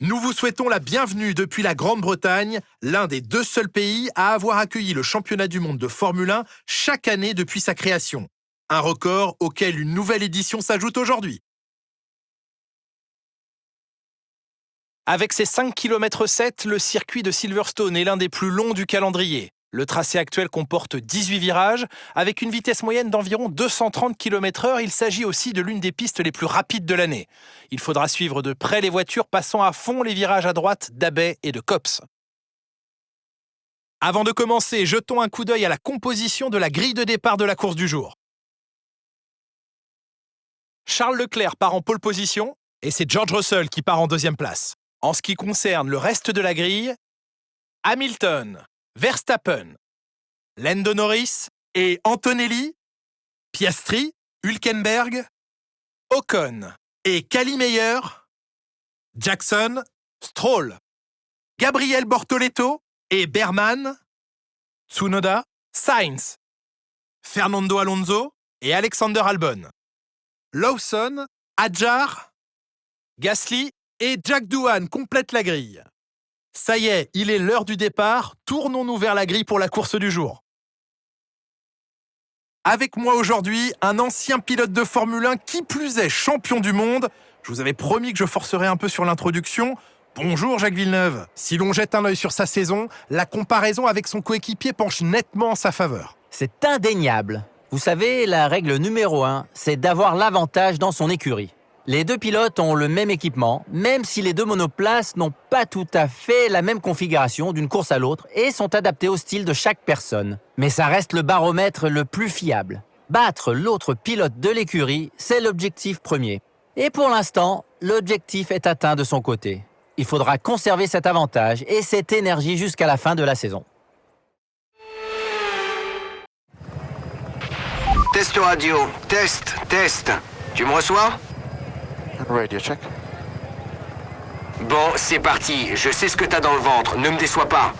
Nous vous souhaitons la bienvenue depuis la Grande-Bretagne, l'un des 2 seuls pays à avoir accueilli le championnat du monde de Formule 1 chaque année depuis sa création. Un record auquel une nouvelle édition s'ajoute aujourd'hui. Avec ses 5,7 km, le circuit de Silverstone est l'un des plus longs du calendrier. Le tracé actuel comporte 18 virages. Avec une vitesse moyenne d'environ 230 km/h, il s'agit aussi de l'une des pistes les plus rapides de l'année. Il faudra suivre de près les voitures passant à fond les virages à droite d'Abbey et de Copse. Avant de commencer, jetons un coup d'œil à la composition de la grille de départ de la course du jour. Charles Leclerc part en pole position et c'est George Russell qui part en 2e place. En ce qui concerne le reste de la grille, Hamilton, Verstappen, Lando Norris et Antonelli, Piastri, Hülkenberg, Ocon et Kali Meyer, Jackson, Stroll, Gabriel Bortoleto et Berman, Tsunoda, Sainz, Fernando Alonso et Alexander Albon, Lawson, Hadjar, Gasly et Jack Doohan complètent la grille. Ça y est, il est l'heure du départ. Tournons-nous vers la grille pour la course du jour. Avec moi aujourd'hui, un ancien pilote de Formule 1, qui plus est champion du monde. Je vous avais promis que je forcerais un peu sur l'introduction. Bonjour Jacques Villeneuve. Si l'on jette un œil sur sa saison, la comparaison avec son coéquipier penche nettement en sa faveur. C'est indéniable. Vous savez, la règle numéro 1, c'est d'avoir l'avantage dans son écurie. Les 2 pilotes ont le même équipement, même si les 2 monoplaces n'ont pas tout à fait la même configuration d'une course à l'autre et sont adaptés au style de chaque personne. Mais ça reste le baromètre le plus fiable. Battre l'autre pilote de l'écurie, c'est l'objectif premier. Et pour l'instant, l'objectif est atteint de son côté. Il faudra conserver cet avantage et cette énergie jusqu'à la fin de la saison. Test radio, test. Tu me reçois? Radio check. Bon, c'est parti. Je sais ce que t'as dans le ventre. Ne me déçois pas.